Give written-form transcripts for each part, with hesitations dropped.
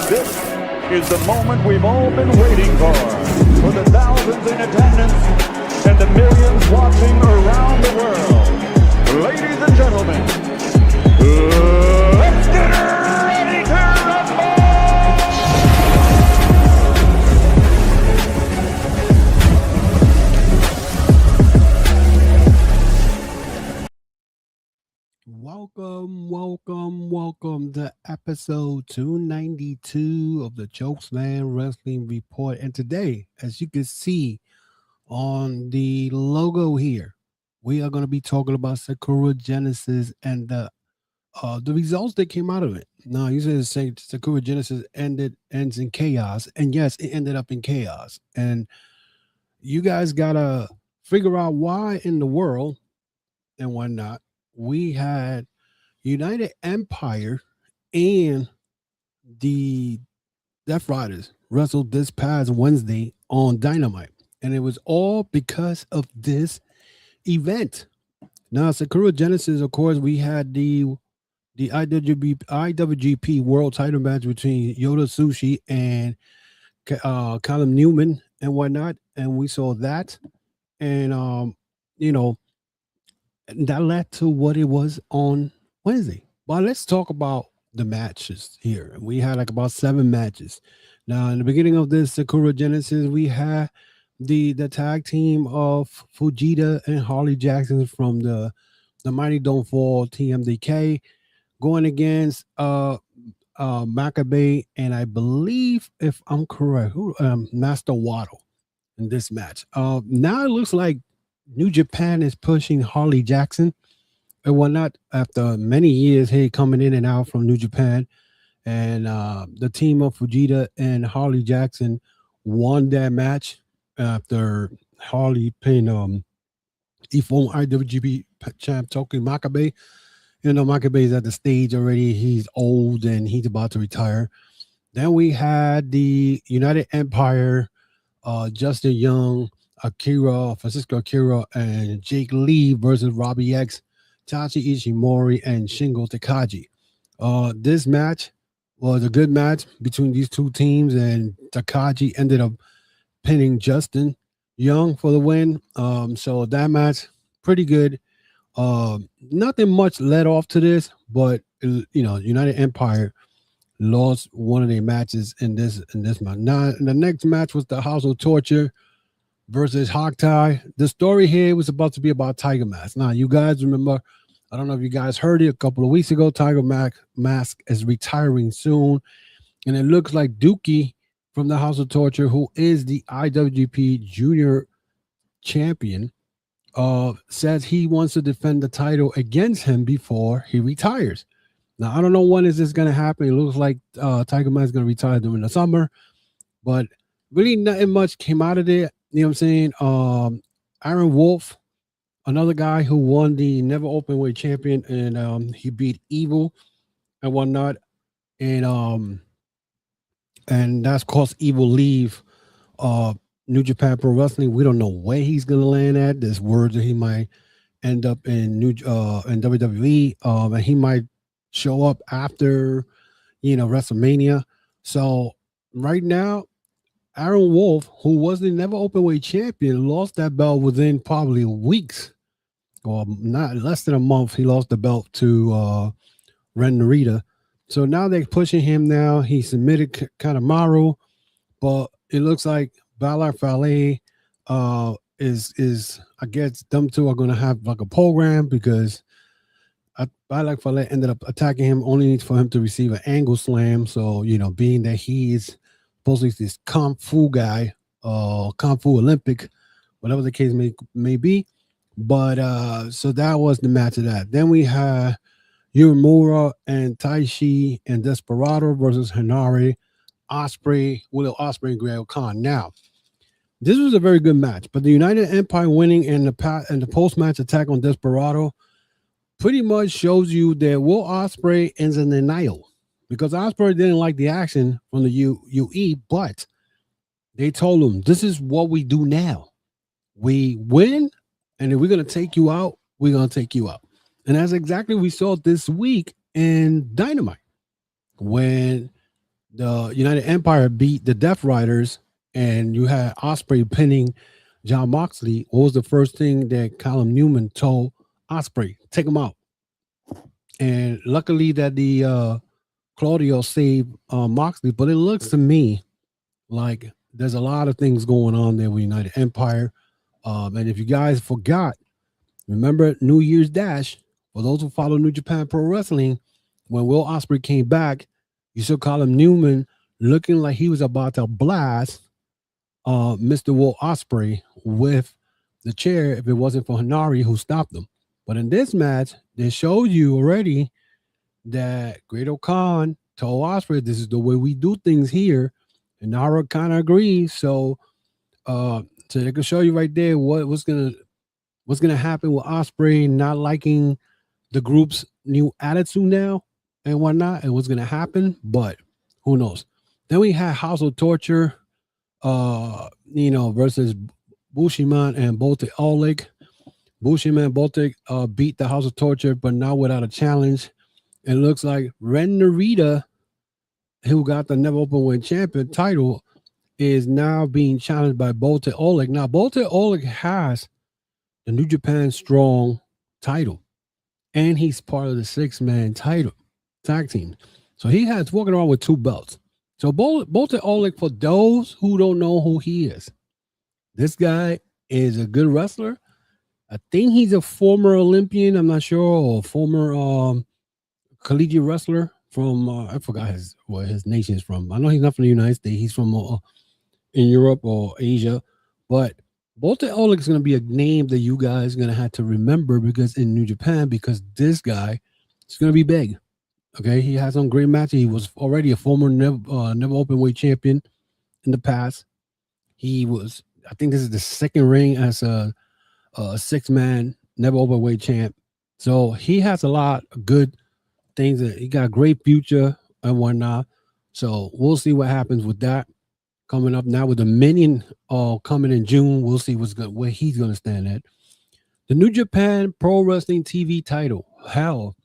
This is the moment we've all been waiting for the thousands in attendance and the millions watching around the world. Ladies and gentlemen, let's get ready to rumble! Welcome to episode 292 of the Chokeslam Wrestling Report. And today, as you can see on the logo here, we are going to be talking about Sakura Genesis and the results that came out of it. Now, you said say Sakura Genesis ends in chaos, and yes, it ended up in chaos. And you guys gotta figure out why in the world and why not. We had United Empire and the Death Riders wrestled this past Wednesday on Dynamite, and it was all because of this event. Now, Sakura Genesis, of course, we had the IWGP World Title match between Yota Tsuji and Callum Newman and whatnot, and we saw that, and that led to what it was on Wednesday. But let's talk about the matches here. We had like about 7 matches. Now, in the beginning of this Sakura Genesis, we had the tag team of Fujita and Harley Jackson from the Mighty Don't Fall TMDK going against Makabe and I believe, if I'm correct, Master Waddle in this match. Now it looks like New Japan is pushing Harley Jackson and whatnot after many years coming in and out from New Japan. And the team of Fujita and Harley Jackson won that match after Harley pinned former IWGP champ Toki Makabe. You know, Makabe is at the stage already. He's old and he's about to retire. Then we had the United Empire, Justin Young, Francisco Akira, and Jake Lee versus Robbie X, Tachi Ishimori, and Shingo Takagi. This match was a good match between these two teams, and Takagi ended up pinning Justin Young for the win. So that match, pretty good. Nothing much led off to this, but United Empire lost one of their matches in this match. Now, the next match was the House of Torture versus Hawkeye. The story here was about to be about Tiger Mask. Now, you guys remember, I don't know if you guys heard it a couple of weeks ago, Tiger Mask is retiring soon, and it looks like Dookie from the House of Torture, who is the IWGP Junior Champion, says he wants to defend the title against him before he retires. Now, I don't know when is this going to happen. It looks like Tiger Mask is going to retire during the summer, but really nothing much came out of it. You know what I'm saying? Aaron Wolf, another guy who won the Never Openweight champion, and he beat Evil and whatnot. And that's caused Evil leave New Japan Pro Wrestling. We don't know where he's gonna land at. There's words that he might end up in WWE, and he might show up after WrestleMania. So right now, Aaron Wolf, who was the Never Openweight champion, lost that belt within probably weeks, or not less than a month. He lost the belt to Ren Narita. So now they're pushing him. Now he submitted Kanemaru, but it looks like Balor Fale is I guess them two are going to have like a program, because Balor Fale ended up attacking him only for him to receive an angle slam. So, being that he is supposedly this Kung Fu guy, Kung Fu Olympic, whatever the case may be. But so that was the match of that. Then we had Uemura and Taishi and Desperado versus Hinari, Ospreay, Will Ospreay, and Great Khan. Now, this was a very good match, but the United Empire winning in the post-match attack on Desperado pretty much shows you that Will Ospreay is in denial, because Ospreay didn't like the action from the UE, but they told him, this is what we do now. We win, and if we're going to take you out, we're going to take you out. And that's exactly what we saw this week in Dynamite, when the United Empire beat the Death Riders, and you had Ospreay pinning John Moxley. What was the first thing that Callum Newman told Ospreay? Take him out. And luckily that the Claudio saved Moxley, but it looks to me like there's a lot of things going on there with United Empire. And if you guys forgot, remember New Year's Dash, for those who follow New Japan Pro Wrestling, when Will Ospreay came back, you saw Callum Newman looking like he was about to blast Mr. Will Ospreay with the chair if it wasn't for Hanari who stopped him. But in this match, they showed you already that Great Khan told Ospreay, this is the way we do things here. And Nara kind of agrees. So they can show you right there what's gonna happen with Ospreay not liking the group's new attitude now and whatnot, and what's gonna happen. But who knows? Then we had House of Torture, versus Bushiman and Bolte Oleg. Bushiman and Bolte beat the House of Torture, but not without a challenge. It looks like Ren Narita, who got the Never Openweight Champion title, is now being challenged by Bolte Oleg. Now, Bolte Oleg has the New Japan Strong title, and he's part of the 6-man title tag team. So he has walking around with 2 belts. So Bolte Oleg, for those who don't know who he is, this guy is a good wrestler. I think he's a former Olympian, I'm not sure, or former collegiate wrestler from I forgot where his nation is from. I know he's not from the United States. He's from in Europe or Asia. But Bolte Oleg is going to be a name that you guys are going to have to remember because in New Japan, because this guy is going to be big. Okay, he has some great matches. He was already a former never openweight champion in the past. He was, I think this is the second ring as a 6-man never openweight champ. So he has a lot of good things. He got a great future and whatnot. So we'll see what happens with that coming up now with the Minion coming in June. We'll see where he's going to stand at. The New Japan Pro Wrestling TV title. Hell.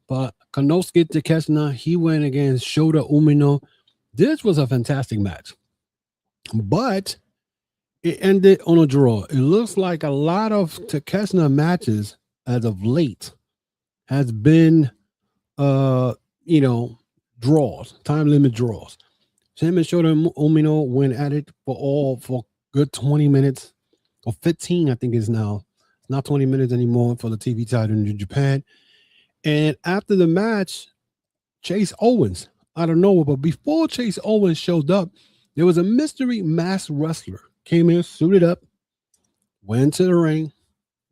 But Konosuke Takeshita, he went against Shota Umino. This was a fantastic match. But it ended on a draw. It looks like a lot of Takeshita matches as of late has been draws, time limit draws. Him and Shota Umino went at it for good 20 minutes or 15, I think it is now. It's not 20 minutes anymore for the TV title in Japan. And after the match, Chase Owens, I don't know, but before Chase Owens showed up, there was a mystery masked wrestler. Came in, suited up, went to the ring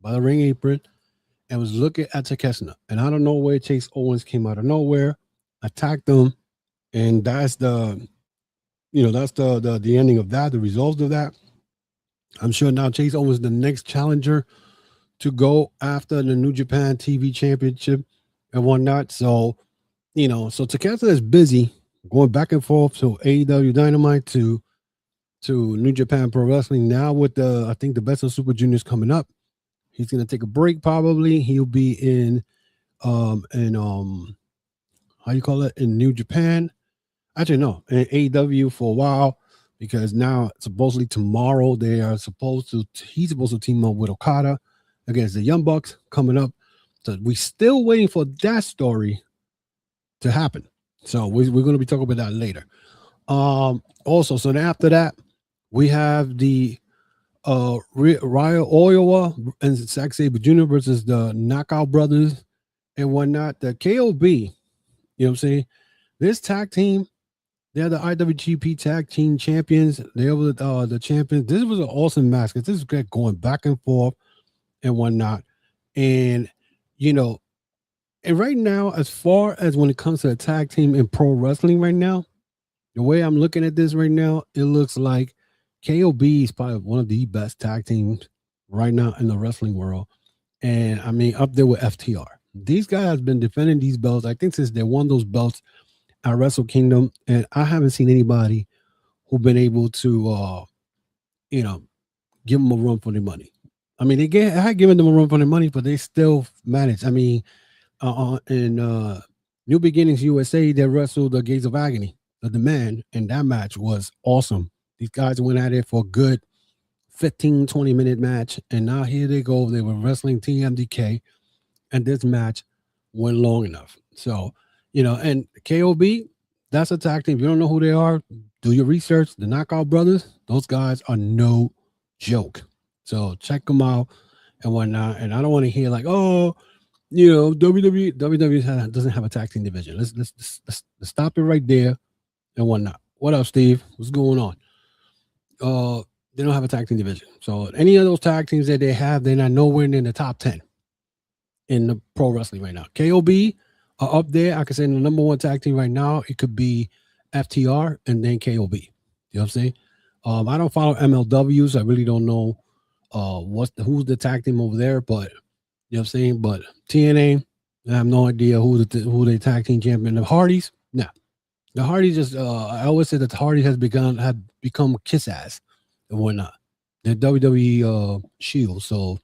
by the ring apron, and was looking at Takeshita. And I don't know where Chase Owens came out of nowhere, attacked him, and that's the ending of that, the result of that. I'm sure now Chase Owens is the next challenger to go after the New Japan TV Championship and whatnot. So, so Takeshita is busy going back and forth to AEW Dynamite to New Japan Pro Wrestling. Now with I think the Best of Super Juniors coming up, he's gonna take a break. Probably he'll be in how you call it, in New Japan. Actually, no, in AEW for a while, because now supposedly tomorrow he's supposed to team up with Okada against the Young Bucks coming up. So we're still waiting for that story to happen. So we're going to be talking about that later. Also, so then after that, we have the Ryo Oiwa and Zack Sabre Jr. versus the Knockout Brothers and whatnot. The KOB, you know what I'm saying? This tag team, they're the IWGP Tag Team Champions. They were the champions. This was an awesome match because this is going back and forth and whatnot. And, and right now, as far as when it comes to a tag team in pro wrestling right now, the way I'm looking at this right now, it looks like KOB is probably one of the best tag teams right now in the wrestling world. And I mean, up there with FTR. These guys have been defending these belts, I think, since they won those belts at Wrestle Kingdom. And I haven't seen anybody who've been able to, give them a run for their money. I mean, I had given them a run for their money, but they still managed. I mean, in New Beginnings USA, they wrestled the Gates of Agony. the demand, and that match was awesome. These guys went at it for a good 15, 20-minute match, and now here they go. They were wrestling TMDK, and this match went long enough. So, and KOB, that's a tag team. If you don't know who they are, do your research. The Knockout Brothers, those guys are no joke. So check them out and whatnot. And I don't want to hear like, oh, WWE doesn't have a tag team division. Let's stop it right there and whatnot. What up, Steve? What's going on? They don't have a tag team division. So any of those tag teams that they have, they're not nowhere in the top 10 in the pro wrestling right now. KOB are up there. I could say the number one tag team right now, it could be FTR and then KOB. You know what I'm saying? I don't follow MLWs. I really don't know who's the tag team over there, but you know what I'm saying? But TNA, I have no idea who the tag team champion. The Hardys, nah. The Hardys just I always say that the Hardys have become kiss ass and whatnot. The WWE Shield. So,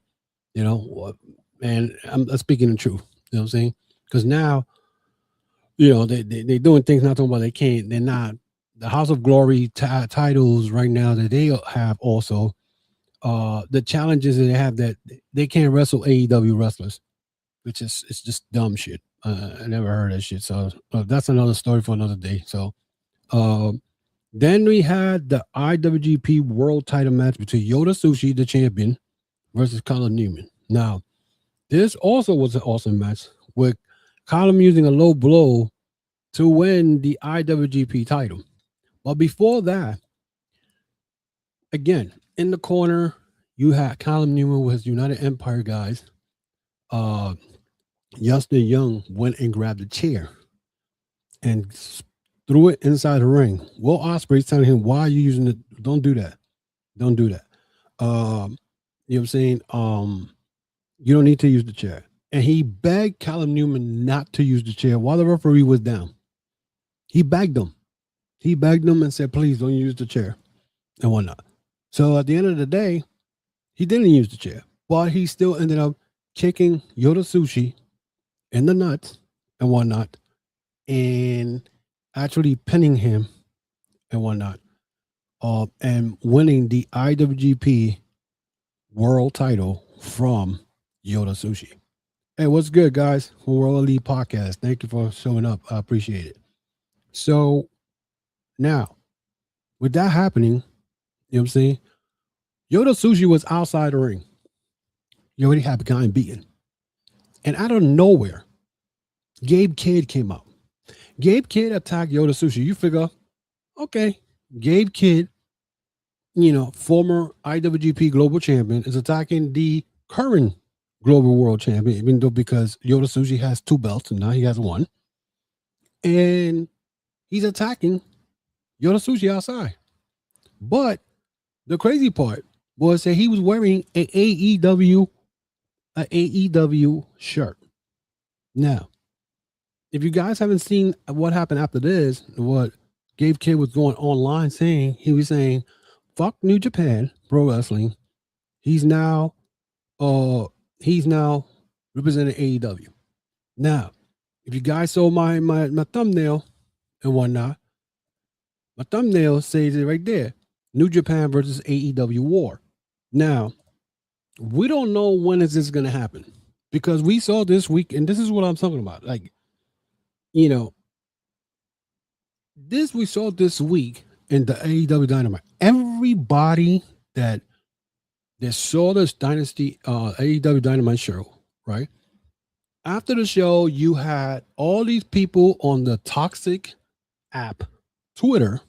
and I'm speaking the truth. You know what I'm saying? Because now, they're doing things not talking about they're not the House of Glory titles right now that they have also. The challenges that they have that they can't wrestle AEW wrestlers, which is it's just dumb shit. I never heard that shit. So that's another story for another day. So then we had the IWGP World Title match between Yota Tsuji, the champion, versus Callum Newman. Now, this also was an awesome match with Callum using a low blow to win the IWGP title. But before that, again, in the corner, you had Callum Newman with his United Empire guys. Justin Young went and grabbed a chair and threw it inside the ring. Will Ospreay telling him, why are you using it? Don't do that. Don't do that. You know what I'm saying? You don't need to use the chair. And he begged Callum Newman not to use the chair while the referee was down. He begged him. He begged him and said, please don't use the chair and whatnot. So at the end of the day, he didn't use the chair, but he still ended up kicking Yota Tsuji in the nuts and whatnot, and actually pinning him and whatnot, and winning the IWGP World Title from Yota Tsuji. Hey, what's good, guys? World Elite Podcast. Thank you for showing up. I appreciate it. So now, with that happening, you know what I'm saying? Yota Tsuji was outside the ring. You already had gotten beaten. And out of nowhere, Gabe Kidd came out. Gabe Kidd attacked Yota Tsuji. You figure, okay, Gabe Kidd, former IWGP Global Champion, is attacking the current Global World Champion, even though because Yota Tsuji has 2 belts and now he has 1. And he's attacking Yota Tsuji outside. But the crazy part was that he was wearing an AEW shirt. Now, if you guys haven't seen what happened after this, what Gabe Kidd was going online saying, he was saying, fuck New Japan Pro Wrestling. He's now representing AEW. Now, if you guys saw my thumbnail and whatnot, my thumbnail says it right there. New Japan versus AEW war. Now, we don't know when is this going to happen because we saw this week, and this is what I'm talking about. Like, we saw this week in the AEW Dynamite. Everybody that saw this Dynasty AEW Dynamite show, right? After the show, you had all these people on the toxic app, Twitter,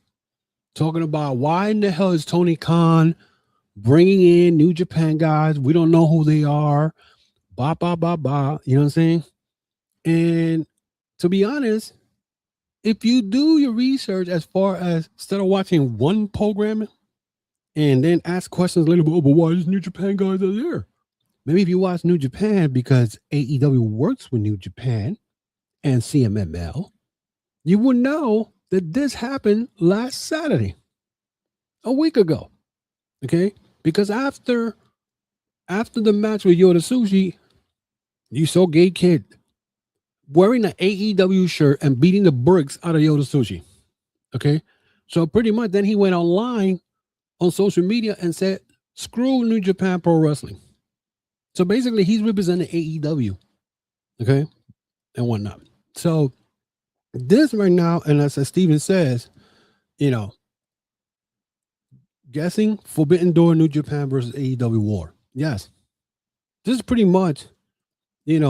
talking about why in the hell is Tony Khan bringing in New Japan guys? We don't know who they are. Bah, bah, bah, bah. You know what I'm saying? And to be honest, if you do your research as far as instead of watching one program and then ask questions later, but why is New Japan guys are there? Maybe if you watch New Japan because AEW works with New Japan and CMML, you would know that this happened last Saturday, a week ago. Okay? Because after the match with Yota Tsuji, you saw Gabe Kidd wearing an AEW shirt and beating the bricks out of Yota Tsuji. Okay. So pretty much then he went online on social media and said, screw New Japan Pro Wrestling. So basically he's representing AEW. Okay. And whatnot. So this right now, and as Steven says, guessing Forbidden Door New Japan versus AEW War. Yes. This is pretty much, this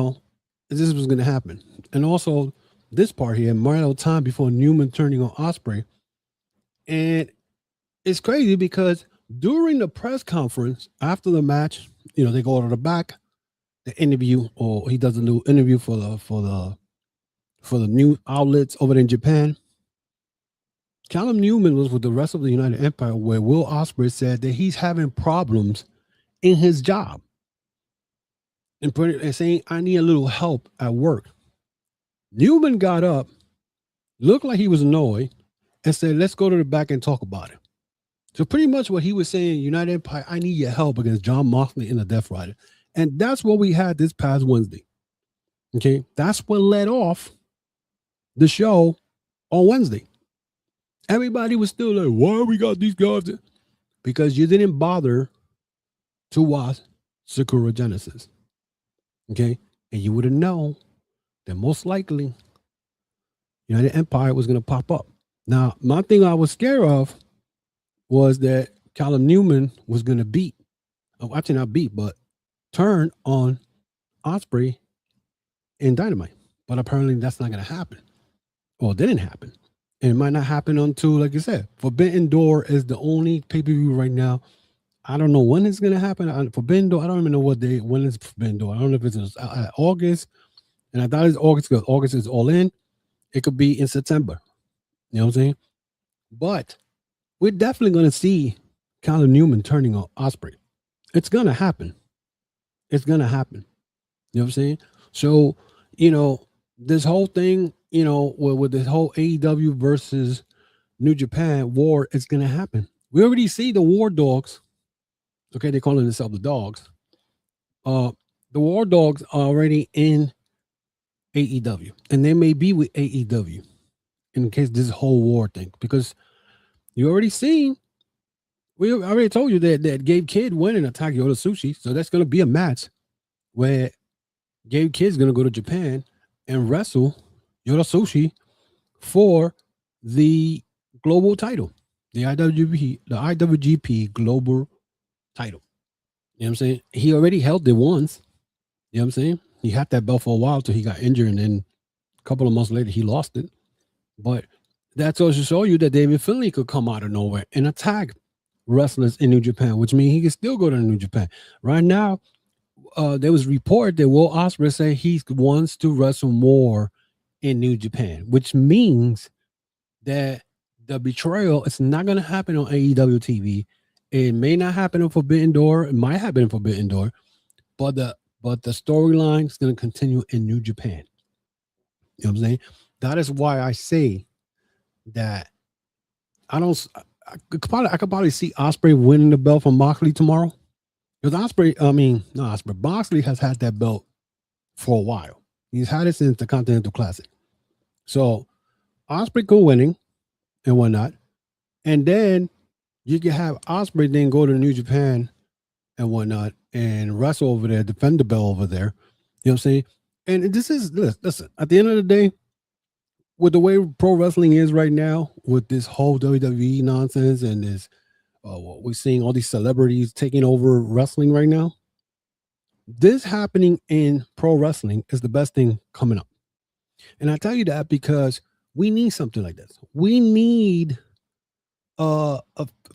was going to happen. And also this part here, Mario time before Newman turning on Ospreay. And it's crazy because during the press conference after the match, they go to the back, the interview, or he does a new interview for the new outlets over in Japan. Callum Newman was with the rest of the United Empire, where Will Ospreay said that he's having problems in his job and saying, I need a little help at work. Newman got up, looked like he was annoyed, and said, let's go to the back and talk about it. So pretty much what he was saying, United Empire, I need your help against John Moxley and the Death Rider. And that's what we had this past Wednesday. Okay, that's what led off the show on Wednesday. Everybody was still like, why we got these guys? Because you didn't bother to watch Sakura Genesis. Okay, and you would have known that most likely United Empire was going to pop up. Now, my thing I was scared of was that Callum Newman was going to beat, actually not beat, but turn on Ospreay in Dynamite. But apparently that's not going to happen. Well, it didn't happen. And it might not happen until, like I said, Forbidden Door is the only pay-per-view right now. I don't know when it's going to happen. Forbidden Door, I don't even know what day, when it's Forbidden Door. I don't know if it's August. And I thought it's August because August is all in. It could be in September. You know what I'm saying? But we're definitely going to see Callum Newman turning on Ospreay. It's going to happen. It's going to happen. You know what I'm saying? So, this whole thing, with this whole AEW versus New Japan war, it's going to happen. We already see the War Dogs. Okay, they're calling themselves the Dogs. The War Dogs are already in AEW. And they may be with AEW in case this whole war thing. Because you already seen, we already told you that Gabe Kidd went and attacked Yota Tsuji. So that's going to be a match where Gabe Kidd's going to go to Japan and wrestle Yota Tsuji for the global title, the IWGP global title. You know what I'm saying? He already held it once. You know what I'm saying? He had that belt for a while till he got injured, and then a couple of months later he lost it. But that's also show you that David Finlay could come out of nowhere and attack wrestlers in New Japan, which means he can still go to New Japan. Right now, there was a report that Will Ospreay said he wants to wrestle more in New Japan, which means that the betrayal is not going to happen on AEW TV. It may not happen on Forbidden Door. It might happen in Forbidden Door, but the storyline is going to continue in New Japan. You know what I'm saying? That is why I say that I could probably see Ospreay winning the belt from Moxley tomorrow. Because Moxley has had that belt for a while. He's had it since the Continental Classic. So Ospreay go winning and whatnot. And then you can have Ospreay then go to New Japan and whatnot and wrestle over there, defend the belt over there. You know what I'm saying? And listen, at the end of the day, with the way pro wrestling is right now, with this whole WWE nonsense and this, we're seeing all these celebrities taking over wrestling right now. This happening in pro wrestling is the best thing coming up. And I tell you that because we need something like this. We need a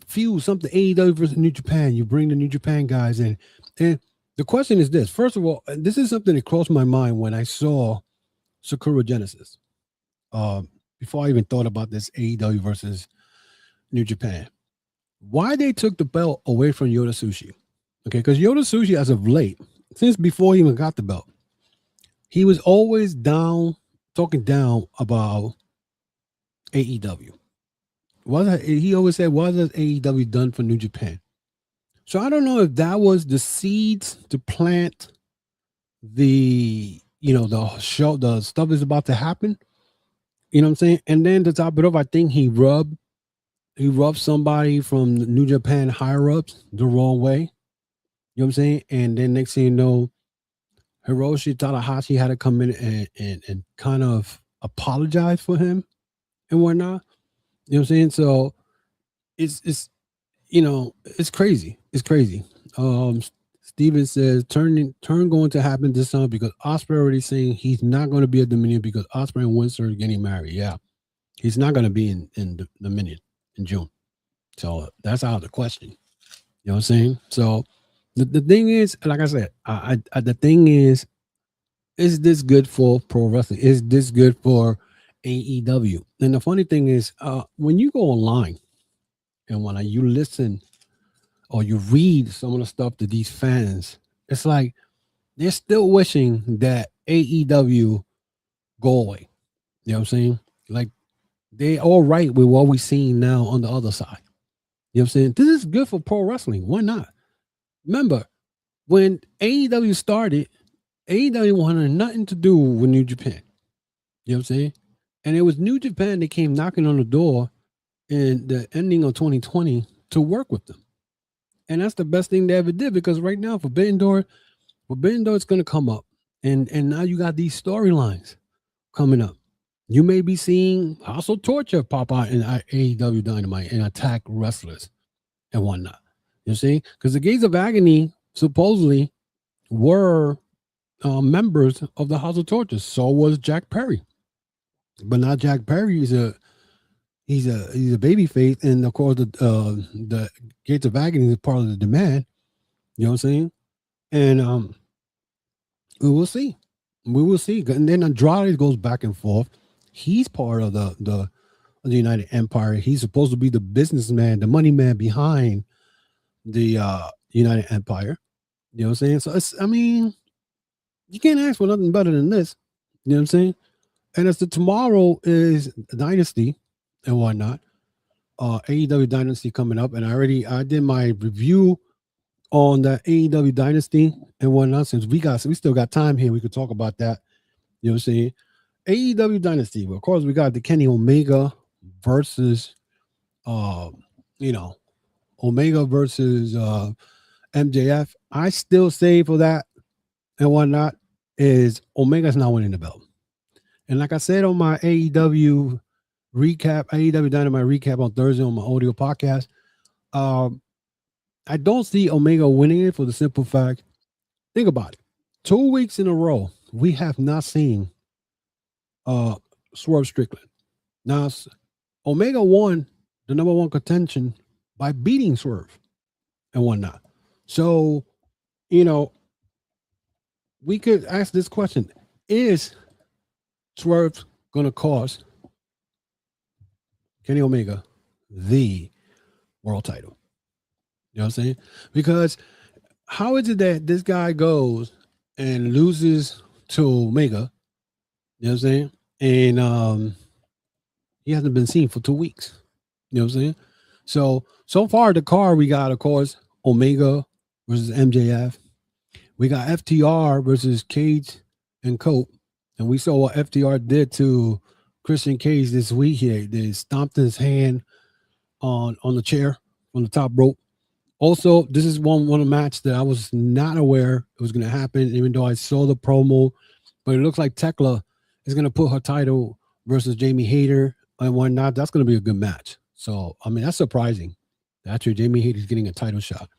few, something AEW versus New Japan. You bring the New Japan guys in. And the question is this. First of all, this is something that crossed my mind when I saw Sakura Genesis. Before I even thought about this AEW versus New Japan. Why they took the belt away from Yota Tsuji. Okay, because Yota Tsuji, as of late, since before he even got the belt, he was always talking down about AEW. He always said, what has AEW done for New Japan? So I don't know if that was the seeds to plant the stuff is about to happen. You know what I'm saying? And then to top it off, I think he rubbed somebody from the New Japan higher ups the wrong way. You know what I'm saying? And then next thing you know, Hiroshi Tanahashi had to come in and kind of apologize for him and whatnot. You know what I'm saying? So it's it's crazy. It's crazy. Steven says turn going to happen this summer because Ospreay already saying he's not going to be at Dominion because Ospreay and Windsor are getting married. Yeah, he's not going to be in the Dominion in June. So that's out of the question. You know what I'm saying? So the thing is, like I said, I the thing is this good for pro wrestling? Is this good for AEW? And the funny thing is, when you go online and when you listen or you read some of the stuff to these fans, it's like they're still wishing that AEW go away. You know what I'm saying? Like they all right with what we're seeing now on the other side. You know what I'm saying? This is good for pro wrestling. Why not? Remember, when AEW started, AEW wanted nothing to do with New Japan. You know what I'm saying? And it was New Japan that came knocking on the door in the ending of 2020 to work with them. And that's the best thing they ever did because right now, Forbidden Door is going to come up. And now you got these storylines coming up. You may be seeing House of Torture pop out in AEW Dynamite and attack wrestlers and whatnot. You see? Because the Gates of Agony supposedly were members of the House of Torture. So was Jack Perry. But now Jack Perry is he's a baby face, and of course the Gates of Agony is part of the demand. You know what I'm saying? And we will see. We will see. And then Andrade goes back and forth. He's part of the United Empire. He's supposed to be the businessman, the money man behind the United Empire. You know what I'm saying? So you can't ask for nothing better than this. You know what I'm saying? And as tomorrow is Dynasty and whatnot, AEW Dynasty coming up, and I did my review on the AEW Dynasty and whatnot. Since we still got time here, we could talk about that. You know what I'm saying? AEW Dynasty. Well, of course, we got the Kenny Omega versus, Omega versus MJF. I still say for that and whatnot is Omega's not winning the belt. And like I said on my AEW Dynamite recap on Thursday on my audio podcast, I don't see Omega winning it for the simple fact, think about it. 2 weeks in a row, we have not seen Swerve Strickland. Now, Omega won the number one contention by beating Swerve and whatnot. So, we could ask this question. Is Swerve going to cost Kenny Omega the world title? You know what I'm saying? Because how is it that this guy goes and loses to Omega? You know what I'm saying? And he hasn't been seen for 2 weeks. You know what I'm saying? So far the card we got, of course, Omega versus MJF. We got FTR versus Cage and Cope. And we saw what FTR did to Christian Cage this week here. They stomped his hand on the chair on the top rope. Also, this is one of the match that I was not aware it was going to happen, even though I saw the promo. But it looks like Tekla is going to put her title versus Jamie Hayter and whatnot. That's going to be a good match. So, that's surprising. Actually, Jamie Hayter is getting a title shot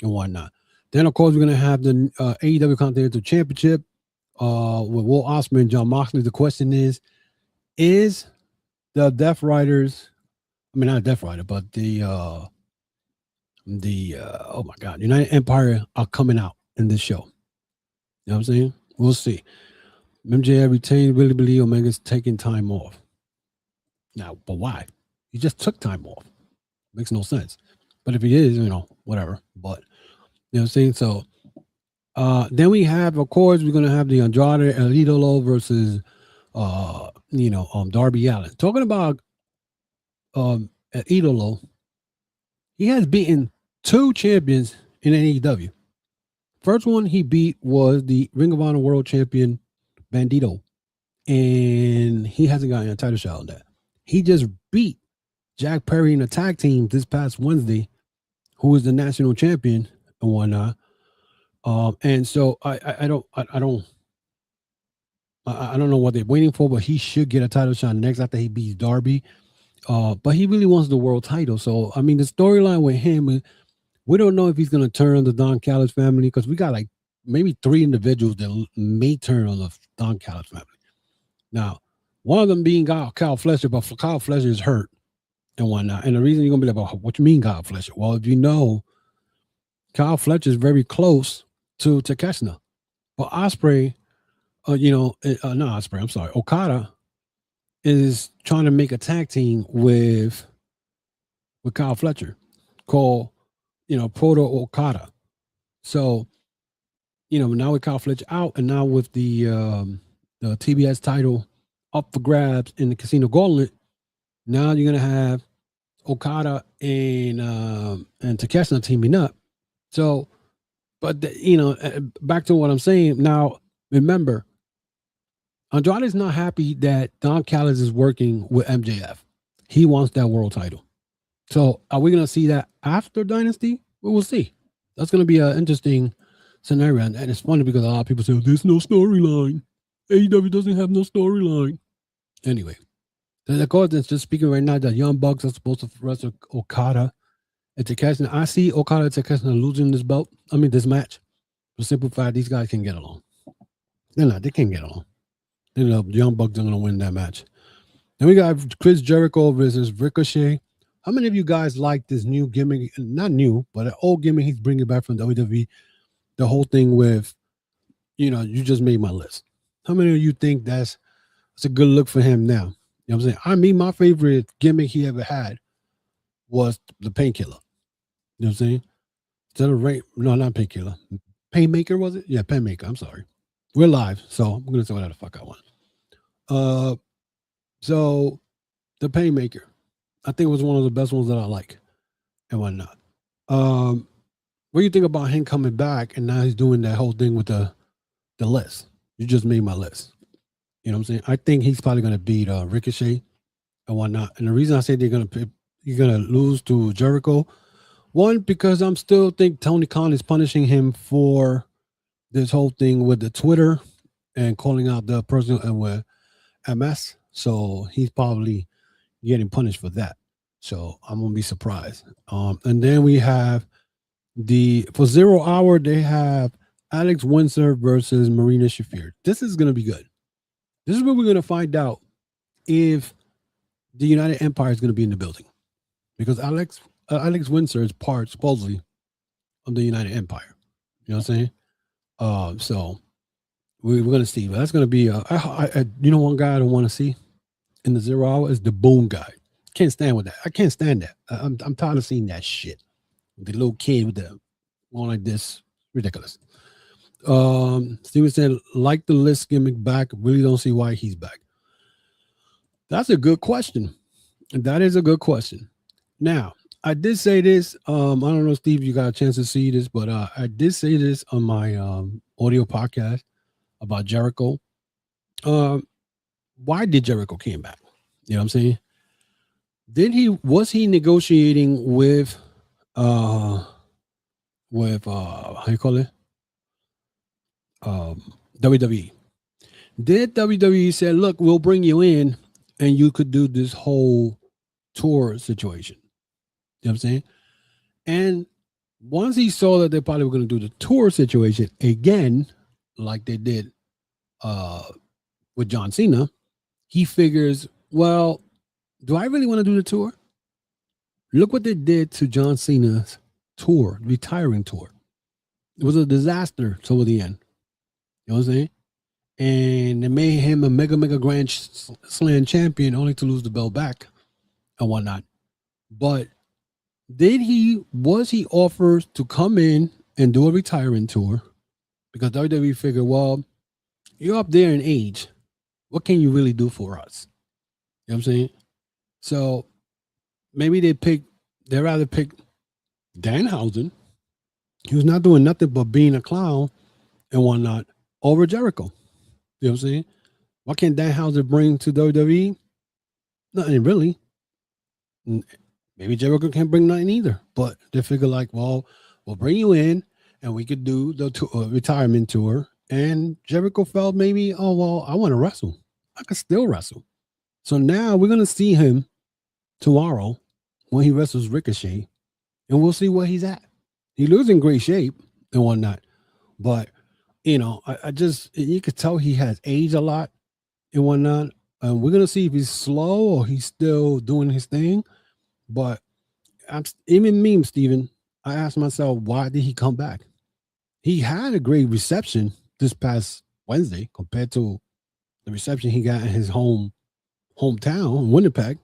and whatnot. Then, of course, we're going to have the AEW Continental Championship with Will Ospreay and John Moxley. The question is the Death Riders, not Death Rider, but the oh my God, United Empire are coming out in this show. You know what I'm saying? We'll see. MJF retained, really believe Omega's taking time off. Now, but why? He just took time off. Makes no sense. But if he is, whatever. But you know what I'm saying? So then we have, of course, we're gonna have the Andrade El Idolo versus Darby Allin. Talking about El Idolo, he has beaten 2 champions in AEW. First one he beat was the Ring of Honor World Champion Bandito. and he hasn't gotten a title shot on that. He just beat Jack Perry in a tag team this past Wednesday, who is the national champion and whatnot. And so I don't know what they're waiting for, but he should get a title shot next after he beats Darby. But he really wants the world title. So I mean, the storyline with him, we don't know if he's going to turn on the Don Callis family, because we got like maybe 3 individuals that may turn on the Don Callis family. Now, one of them being Kyle Fletcher, but Kyle Fletcher is hurt and whatnot. And the reason you're going to be like, what you mean Kyle Fletcher? Well, if you know, Kyle Fletcher is very close to Takeshita. But Ospreay, not Ospreay, I'm sorry, Okada is trying to make a tag team with Kyle Fletcher called, Proto Okada. So, now with Kyle Fletcher out, and now with the TBS title up for grabs in the Casino Gauntlet, now you're gonna have Okada and Takeshita teaming up. So, but back to what I'm saying. Now, remember, Andrade is not happy that Don Callis is working with MJF. He wants that world title. So, are we gonna see that after Dynasty? We will see. That's gonna be an interesting scenario, and it's funny because a lot of people say, "There's no storyline. AEW doesn't have no storyline." Anyway, the accordance just speaking right now that Young Bucks are supposed to wrestle Okada and Takeshita. I see Okada and Takeshita losing this match. To simplify, these guys can get along. They can't get along. The Young Bucks are going to win that match. Then we got Chris Jericho versus Ricochet. How many of you guys like this new gimmick? Not new, but an old gimmick he's bringing back from WWE. The whole thing with, you just made my list. How many of you think that's a good look for him now? You know what I'm saying? My favorite gimmick he ever had was the Painkiller. You know what I'm saying? Instead of no, not Painkiller. Painmaker, was it? Yeah, Painmaker. I'm sorry. We're live, so I'm gonna say whatever the fuck I want. So the Painmaker, I think it was one of the best ones that I like and whatnot. What do you think about him coming back and now he's doing that whole thing with the list? You just made my list. You know what I'm saying? I think he's probably going to beat Ricochet and whatnot. And the reason I say you're going to lose to Jericho, one, because I'm still think Tony Khan is punishing him for this whole thing with the Twitter and calling out the person and with MS. So he's probably getting punished for that. So I'm going to be surprised. And then we have for 0 Hour, they have Alex Windsor versus Marina Shafir. This is going to be good. This is where we're going to find out if the United Empire is going to be in the building, because Alex Windsor is part supposedly of the United Empire. You know what I'm saying? So we're going to see. But that's going to be one guy I don't want to see in the 0 Hour is the Boom guy. Can't stand with that. I can't stand that. I'm tired of seeing that shit. The little kid with the one like this, ridiculous. Steven said, like the list gimmick back, really don't see why he's back. That's a good question. That is a good question. Now, I did say this. I don't know, Steve, you got a chance to see this, but I did say this on my audio podcast about Jericho. Why did Jericho came back? You know what I'm saying? Was he negotiating with how you call it? WWE. Did WWE say, look, we'll bring you in and you could do this whole tour situation? You know what I'm saying? And once he saw that they probably were going to do the tour situation again, like they did with John Cena, he figures, well, do I really want to do the tour? Look what they did to John Cena's tour, retiring tour. It was a disaster toward the end. You know what I'm saying? And they made him a mega grand slam champion only to lose the belt back and whatnot. But was he offered to come in and do a retiring tour? Because WWE figured, well, you're up there in age. What can you really do for us? You know what I'm saying? So maybe they'd rather pick Danhausen. He was not doing nothing but being a clown and whatnot over Jericho. You know what I'm saying? What can Danhausen bring to WWE? Nothing really. Maybe Jericho can't bring nothing either. But they figure like, well, we'll bring you in and we could do the retirement tour. And Jericho felt maybe, oh, well, I want to wrestle. I could still wrestle. So now we're going to see him tomorrow when he wrestles Ricochet. And we'll see where he's at. He looks in great shape and whatnot. But, you know, I just, you could tell he has aged a lot and whatnot. We're going to see if he's slow or he's still doing his thing. But even me, Steven, I asked myself, why did he come back? He had a great reception this past Wednesday compared to the reception he got in his hometown in Winnipeg.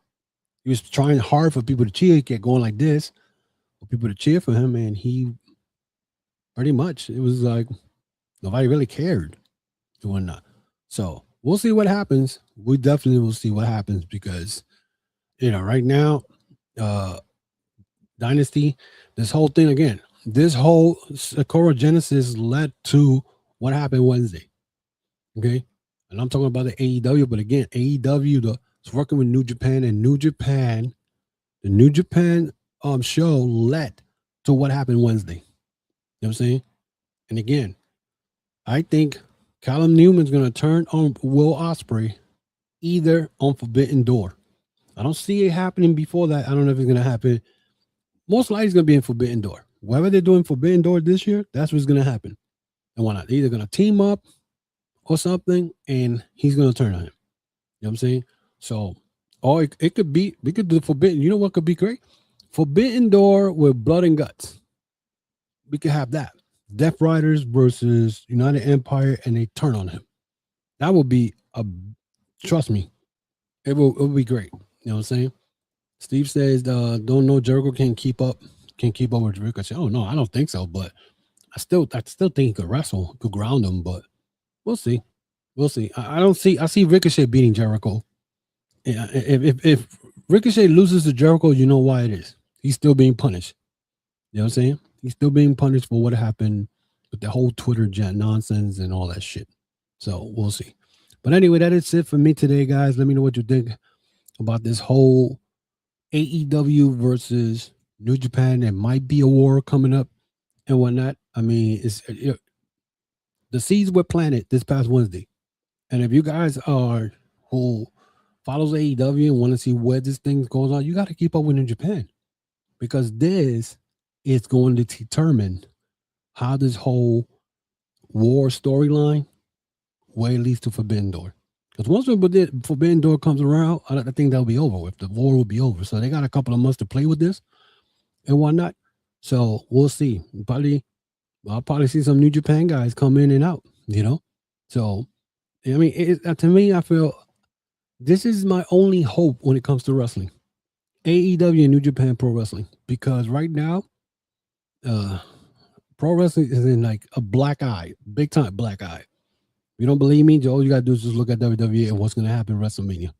He was trying hard for people to cheer. He kept going like this for people to cheer for him, and he pretty much, it was like nobody really cared and whatnot. So we'll see what happens. We definitely will see what happens because, you know, right now, Dynasty, this whole thing again, this whole Sakura Genesis led to what happened Wednesday. Okay. And I'm talking about the AEW, but again, AEW is working with New Japan, and the New Japan show led to what happened Wednesday. You know what I'm saying? And again, I think Callum Newman's going to turn on Will Ospreay either on Forbidden Door. I don't see it happening before that. I don't know if it's going to happen. Most likely it's going to be in Forbidden Door. Whatever they're doing Forbidden Door this year, that's what's going to happen. And why not? They're either going to team up or something, and he's going to turn on him. You know what I'm saying? So, or it could be, we could do Forbidden. You know what could be great? Forbidden Door with blood and guts. We could have that. Death Riders versus United Empire, and they turn on him. That would be trust me, it will be great. You know what I'm saying? Steve says, don't know Jericho can keep up with Ricochet. Oh no, I don't think so, but I still think he could wrestle, could ground him, but we'll see. We'll see. I see Ricochet beating Jericho. If Ricochet loses to Jericho, you know why it is. He's still being punished. You know what I'm saying? He's still being punished for what happened with the whole Twitter nonsense and all that shit. So we'll see. But anyway, that is it for me today, guys. Let me know what you think about this whole AEW versus New Japan. There might be a war coming up and whatnot. I mean, the seeds were planted this past Wednesday. And if you guys are who follows AEW and want to see where this thing goes on, you got to keep up with New Japan, because this is going to determine how this whole war storyline, where it leads to Forbidden Door. Because once Forbidden Door comes around, I think that'll be over with. The war will be over. So they got a couple of months to play with this and whatnot. So we'll see. I'll probably see some New Japan guys come in and out, you know? So, I mean, to me, I feel this is my only hope when it comes to wrestling. AEW and New Japan Pro Wrestling. Because right now, pro wrestling is in like a black eye, big time black eye. If you don't believe me, all you got to do is just look at WWE and what's going to happen in WrestleMania.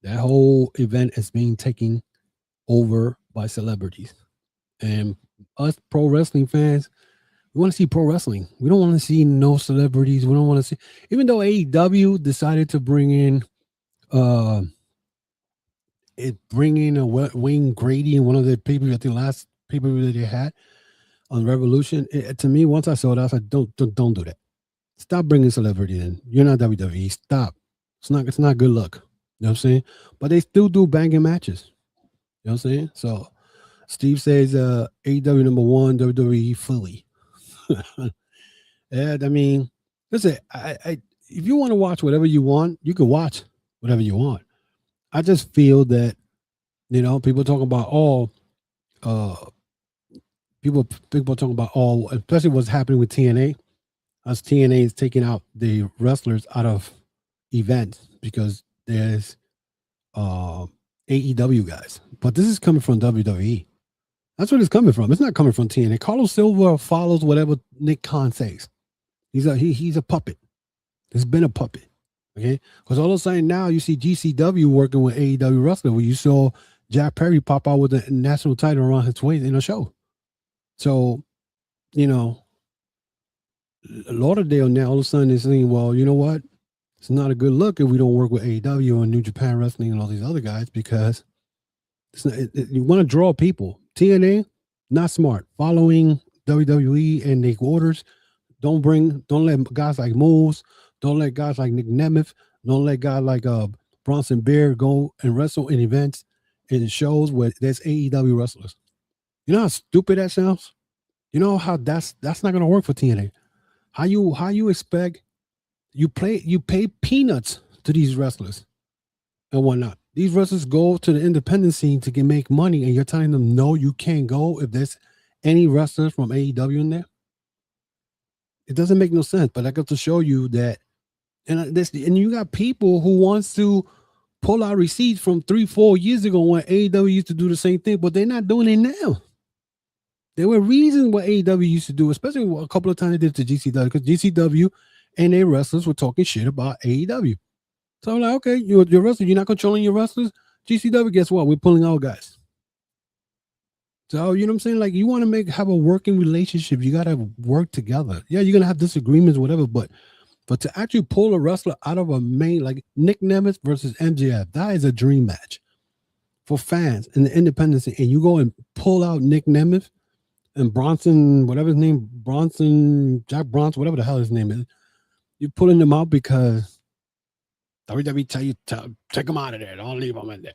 That whole event is being taken over by celebrities. And us pro wrestling fans, we want to see pro wrestling. We don't want to see no celebrities. We don't want to see, even though AEW decided to bring in Wayne Grady in one of the pay-per-view, I think last pay-per-view that they had on Revolution. To me, once I saw that, I was like, don't do that. Stop bringing celebrity in. You're not WWE. Stop. It's not good luck. You know what I'm saying? But they still do banging matches. You know what I'm saying? So Steve says AEW number 1, WWE Philly. And I mean, listen, I if you want to watch whatever you want, you can watch whatever you want. I just feel that, you know, people talking about people talking about especially what's happening with TNA. As TNA is taking out the wrestlers out of events because there's AEW guys. But this is coming from WWE. That's what it's coming from. It's not coming from TNA. Carlos Silva follows whatever Nick Khan says. He's a puppet. He's been a puppet. Okay? Because all of a sudden now you see GCW working with AEW wrestler, where you saw Jack Perry pop out with the national title around his waist in a show. So, you know, Lauderdale now all of a sudden is saying, well, you know what? it's not a good look if we don't work with AEW and New Japan Wrestling and all these other guys, because it's not, you want to draw people. TNA, not smart. Following WWE and their orders. Don't let guys like Moves, don't let guys like Nick Nemeth, don't let guys like Bronson Bear go and wrestle in events and shows where there's AEW wrestlers. You know how stupid that sounds? You know how that's not gonna work for TNA. How you expect you pay peanuts to these wrestlers and whatnot. These wrestlers go to the independent scene to make money, and you're telling them no, you can't go if there's any wrestlers from AEW in there. It doesn't make no sense, but I got to show you that, and you got people who wants to pull out receipts from 3-4 years ago when AEW used to do the same thing, but they're not doing it now. There were reasons what AEW used to do, especially a couple of times they did to GCW, because GCW and their wrestlers were talking shit about AEW. So I'm like, okay, you're wrestler, you're not controlling your wrestlers. GCW, guess what? We're pulling out guys. So, you know what I'm saying? Like, you want to have a working relationship, you got to work together. Yeah, you're going to have disagreements, whatever, but to actually pull a wrestler out of a main, like Nick Nemeth versus MJF, that is a dream match for fans in the independence. And you go and pull out Nick Nemeth and Bronson, whatever his name, Jack Bronson, whatever the hell his name is, you're pulling them out because WWE tell you, take them out of there. Don't leave them in there.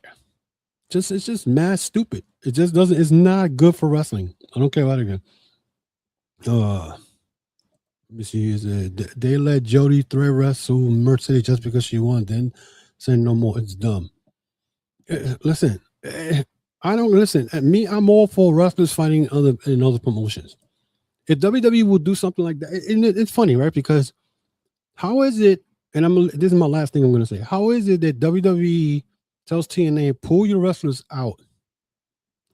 It's just mad stupid. It just doesn't. It's not good for wrestling. I don't care what again. Let me see. They let Jody Thread wrestle Mercedes just because she won. Then say no more. It's dumb. Listen, I don't listen. Me, I'm all for wrestlers fighting in other promotions. If WWE would do something like that, it's funny, right? Because how is it? And this is my last thing I'm going to say. How is it that WWE tells TNA, pull your wrestlers out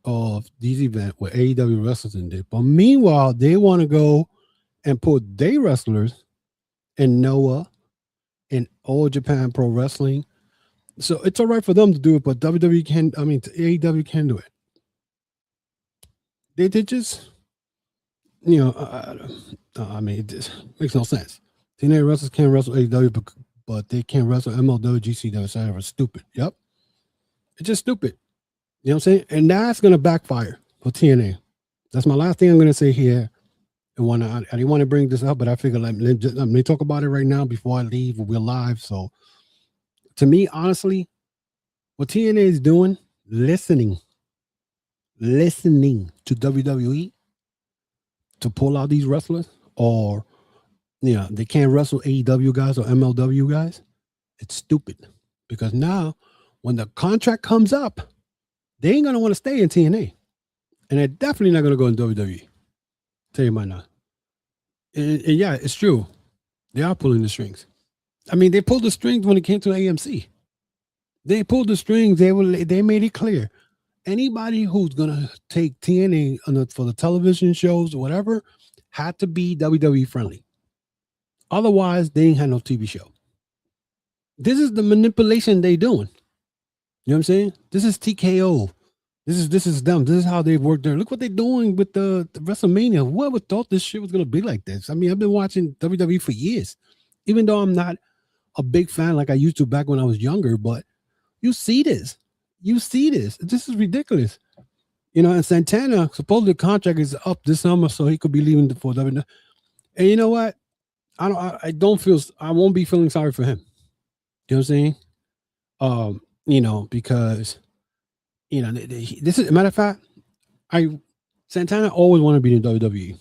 of these events where AEW wrestlers in there, but meanwhile they want to go and put their wrestlers in Noah and All Japan Pro Wrestling? So it's all right for them to do it, but WWE can. I mean, AEW can do it. They just, you know, I mean, it just makes no sense. TNA wrestlers can't wrestle AEW, but they can't wrestle MLW, GCW. So it's stupid. Yep. It's just stupid. You know what I'm saying? And that's going to backfire for TNA. That's my last thing I'm going to say here. And I didn't want to bring this up, but I figured let me talk about it right now before I leave. We're live. So to me, honestly, what TNA is doing, listening to WWE to pull out these wrestlers, or, you know, they can't wrestle AEW guys or MLW guys. It's stupid, because now when the contract comes up, they ain't going to want to stay in TNA. And they're definitely not going to go in WWE. Tell you right now. And yeah, it's true. They are pulling the strings. I mean, they pulled the strings when it came to AMC. They pulled the strings. They made it clear. Anybody who's going to take TNA for the television shows or whatever had to be WWE friendly. Otherwise, they ain't had no TV show. This is the manipulation they doing. You know what I'm saying? This is TKO. This is them. This is how they've worked there. Look what they're doing with the WrestleMania. Whoever thought this shit was going to be like this? I mean, I've been watching WWE for years, even though I'm not a big fan like I used to back when I was younger, but you see this. This is ridiculous. You know, and Santana, supposedly the contract is up this summer, so he could be leaving for WWE. And you know what? I won't be feeling sorry for him. You know what I'm saying? You know, because, you know, this is a matter of fact, Santana always wanted to be in WWE.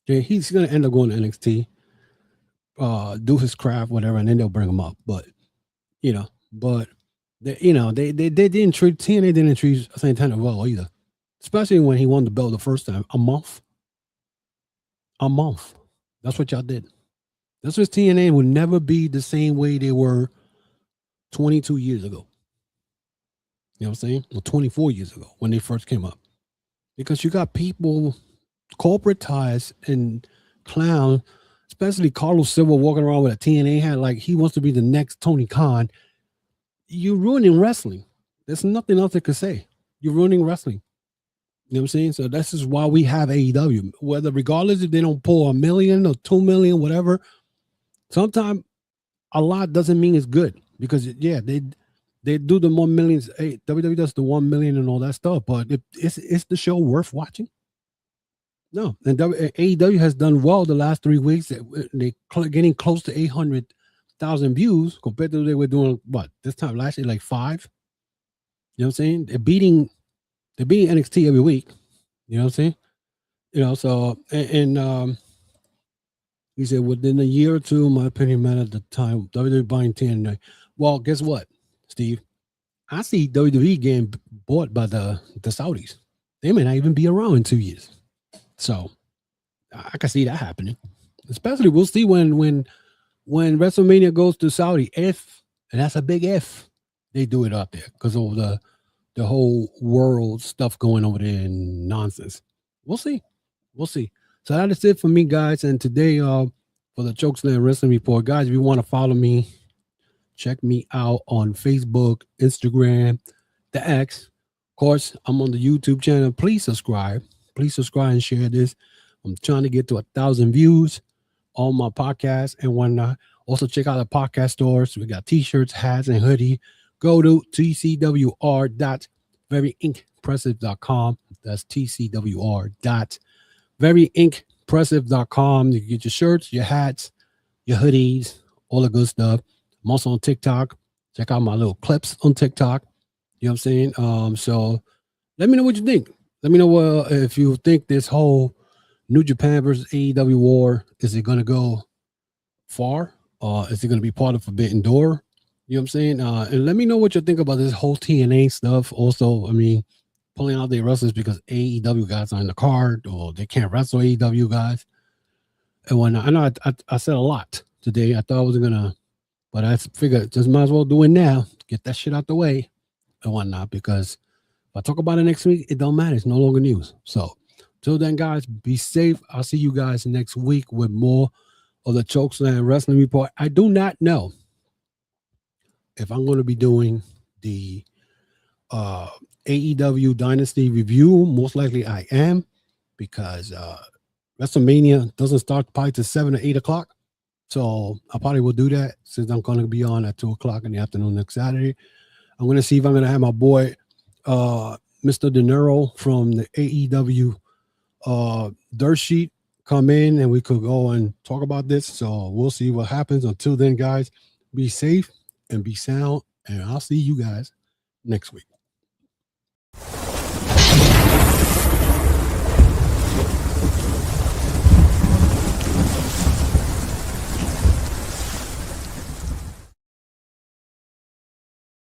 Okay, he's gonna end up going to NXT, do his craft, whatever, and then they'll bring him up. But they didn't treat TNA didn't treat Santana well either, especially when he won the belt the first time. A month. That's what y'all did. That's what TNA will never be the same way they were 22 years ago. You know what I'm saying? Or 24 years ago when they first came up. Because you got people, corporate ties and clown, especially Carlos Silva walking around with a TNA hat like he wants to be the next Tony Khan. You're ruining wrestling. There's nothing else I could say. You're ruining wrestling. You know what I'm saying? So this is why we have AEW. Whether regardless if they don't pull $1 million or $2 million, whatever, sometimes a lot doesn't mean it's good, because yeah, they do the 1 million. Hey, WWE does the 1 million and all that stuff, but is the show worth watching? No. And AEW has done well the last 3 weeks. They getting close to 800,000 views compared to they were doing what this time last year, like 5. You know what I'm saying? They're beating NXT every week. You know what I'm saying? You know, so and he said within a year or two, my opinion man at the time, WWE buying TNA. Well, guess what, Steve? I see WWE getting bought by the Saudis. They may not even be around in 2 years. So I can see that happening. Especially we'll see when WrestleMania goes to Saudi. If, and that's a big if, they do it out there because of the whole world stuff going over there and nonsense. We'll see. We'll see. So that is it for me, guys. And today, for the Chokeslam Wrestling Report, guys, if you want to follow me, check me out on Facebook, Instagram, the X. Of course, I'm on the YouTube channel. Please subscribe. Please subscribe and share this. I'm trying to get to 1,000 views on my podcast and whatnot. Also, check out the podcast stores. We got t-shirts, hats, and hoodie. Go to tcwr.veryinkpressive.com. That's tcwr.veryinkpressive.com. You can get your shirts, your hats, your hoodies, all the good stuff. I'm also on TikTok. Check out my little clips on TikTok. You know what I'm saying? So let me know what you think. Let me know if you think this whole New Japan versus AEW war, is it going to go far? Is it going to be part of Forbidden Door? You know what I'm saying? And let me know what you think about this whole TNA stuff. Also, I mean, pulling out their wrestlers because AEW guys are in the card or they can't wrestle AEW guys and whatnot. I know I said a lot today. I thought I wasn't going to, but I figured just might as well do it now. Get that shit out the way and whatnot, because if I talk about it next week, it don't matter. It's no longer news. So till then, guys, be safe. I'll see you guys next week with more of the Chokeslam Wrestling Report. I do not know if I'm going to be doing the AEW Dynasty review. Most likely I am, because WrestleMania doesn't start probably to 7 or 8 o'clock. So I probably will do that since I'm going to be on at 2 o'clock in the afternoon next Saturday. I'm going to see if I'm going to have my boy, Mr. De Niro from the AEW Dirt Sheet come in and we could go and talk about this. So we'll see what happens. Until then, guys, be safe and be sound. And I'll see you guys next week.